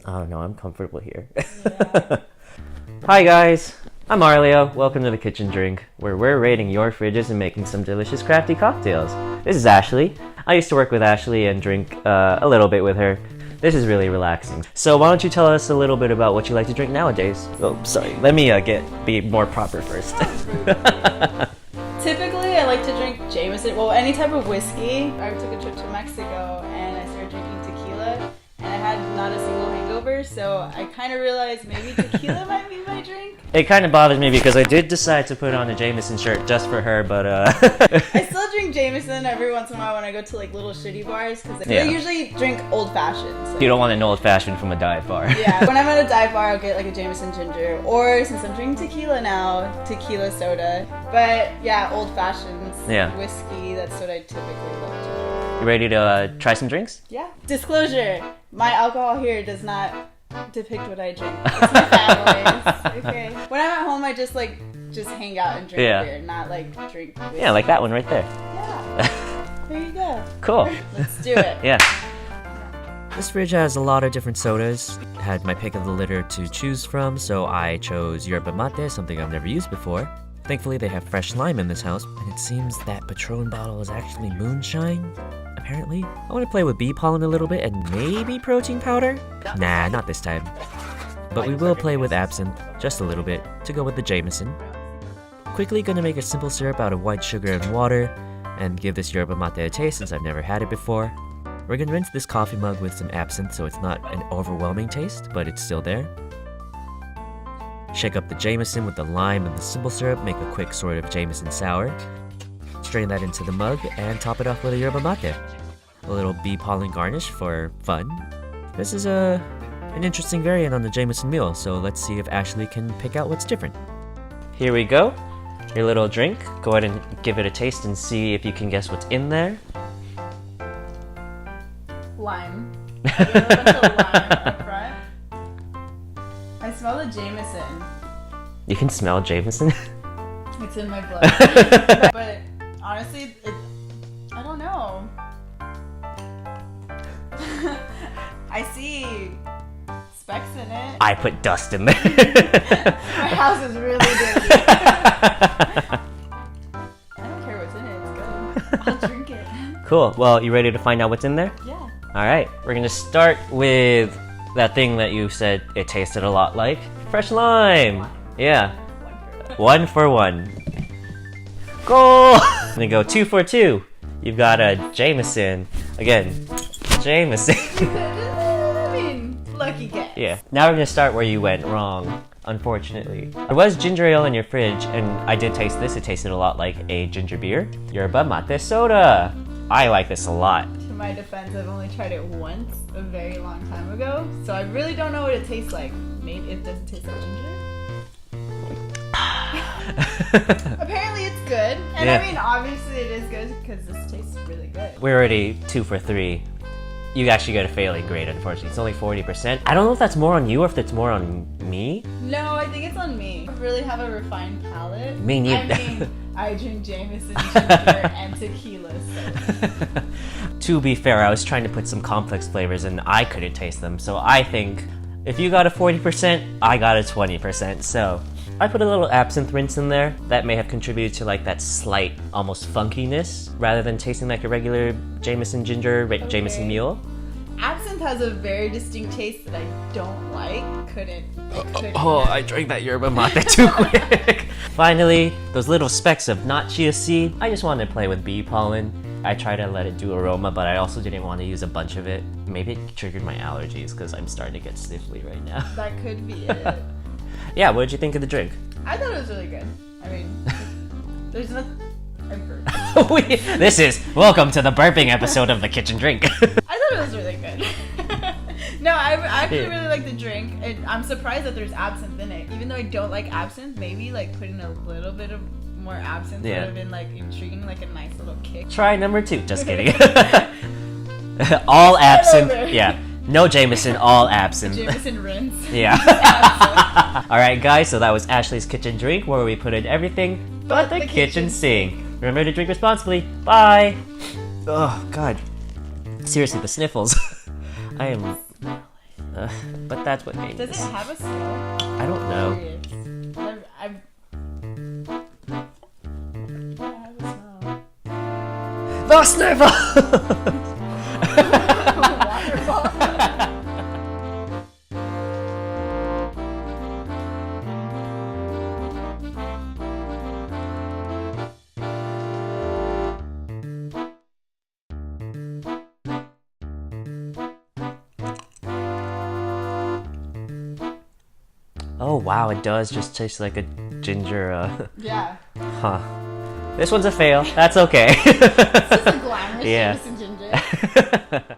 I don't know, I'm comfortable here. Yeah. Hi guys, I'm Arleo. Welcome to the Kitchen Drink, where we're raiding your fridges and making some delicious crafty cocktails. This is Ashley. I used to work with Ashley and drink a little bit with her. This is really relaxing. So why don't you tell us a little bit about what you like to drink nowadays? Oh, sorry. Let me be more proper first. Typically, I like to drink Jameson, well, any type of whiskey. I took a trip to Mexico and I started drinking tequila, and I had not a single hangover, so I kind of realized maybe tequila might be my drink. It kind of bothers me because I did decide to put on a Jameson shirt just for her, but I still drink Jameson every once in a while when I go to like little shitty bars, because I usually drink old fashions. So. You don't want an old fashioned from a dive bar. Yeah, when I'm at a dive bar, I'll get like a Jameson ginger, or since I'm drinking tequila now, tequila soda. But yeah, old fashions, whiskey, that's what I typically love to drink. You ready to try some drinks? Yeah. Disclosure, my alcohol here does not depict what I drink. It's my family's. Okay. When I'm at home, I just hang out and drink beer, not like drink whiskey. Yeah, like that one right there. Yeah. There you go. Cool. Let's do it. Yeah. This fridge has a lot of different sodas. Had my pick of the litter to choose from, so I chose Yerba Mate, something I've never used before. Thankfully, they have fresh lime in this house, and it seems that Patron bottle is actually moonshine. Apparently, I want to play with bee pollen a little bit and maybe protein powder? Nah, not this time. But we will play with absinthe, just a little bit, to go with the Jameson. Quickly gonna make a simple syrup out of white sugar and water, and give this yerba mate a taste since I've never had it before. We're gonna rinse this coffee mug with some absinthe so it's not an overwhelming taste, but it's still there. Shake up the Jameson with the lime and the simple syrup, make a quick sort of Jameson sour. Strain that into the mug and top it off with a yerba mate. A little bee pollen garnish for fun. This is an interesting variant on the Jameson Mule, so let's see if Ashley can pick out what's different. Here we go. Your little drink. Go ahead and give it a taste and see if you can guess what's in there. Lime. I get a bunch of lime up front. I smell the Jameson. You can smell Jameson? It's in my blood. But honestly, I don't know. I see specks in it. I put dust in there. My house is really dirty. I don't care what's in it, it's good. I'll drink it. Cool. Well, you ready to find out what's in there? Yeah. Alright, we're gonna start with that thing that you said it tasted a lot like. Fresh lime! Yeah. 1 for 1. Goal! I'm gonna go 2 for 2. You've got a Jameson. Again, Jameson. I mean, lucky guess. Yeah. Now we're gonna start where you went wrong, unfortunately. There was ginger ale in your fridge, and I did taste this. It tasted a lot like a ginger beer. Yerba mate soda. I like this a lot. To my defense, I've only tried it once a very long time ago, so I really don't know what it tastes like. Maybe it doesn't taste like ginger. Apparently it's good, and I mean obviously it is good because this tastes really good. We're already 2 for 3. You actually got a failing grade, unfortunately. It's only 40%. I don't know if that's more on you or if that's more on me. No, I think it's on me. I really have a refined palate. Me neither. I mean, I drink Jameson, ginger, and tequila, so. To be fair, I was trying to put some complex flavors and I couldn't taste them. So I think if you got a 40%, I got a 20%. So I put a little absinthe rinse in there. That may have contributed to like that slight, almost funkiness, rather than tasting like a regular Jameson ginger, Jameson Mule. Absinthe has a very distinct taste that I don't like. I drank that yerba mate too quick. Finally, those little specks of not chia seed. I just wanted to play with bee pollen. I tried to let it do aroma, but I also didn't want to use a bunch of it. Maybe it triggered my allergies because I'm starting to get sniffly right now. That could be it. Yeah, what did you think of the drink? I thought it was really good. I mean, there's nothing. I'm burping. This is welcome to the burping episode of the Kitchen Drink. I thought it was really good. No, I actually really like the drink. I'm surprised that there's absinthe in it. Even though I don't like absinthe, maybe like putting a little bit of more absinthe would have been like intriguing, like a nice little kick. Try number 2. Just kidding. All absinthe. Yeah. No Jameson, all absinthe. Jameson rinse. Yeah. Alright guys, so that was Ashley's Kitchen Drink, where we put in everything but the kitchen sink. Remember to drink responsibly. Bye! Oh, God. Seriously, the sniffles. I am... But that's what made Does this. it have a smell? I don't know. I've yeah, it has a smell. The sniffer! Waterfall. Oh wow, it does just taste like a ginger. Yeah. Huh. This one's a fail. That's okay. This is a glamorous Yeah. Jameson ginger.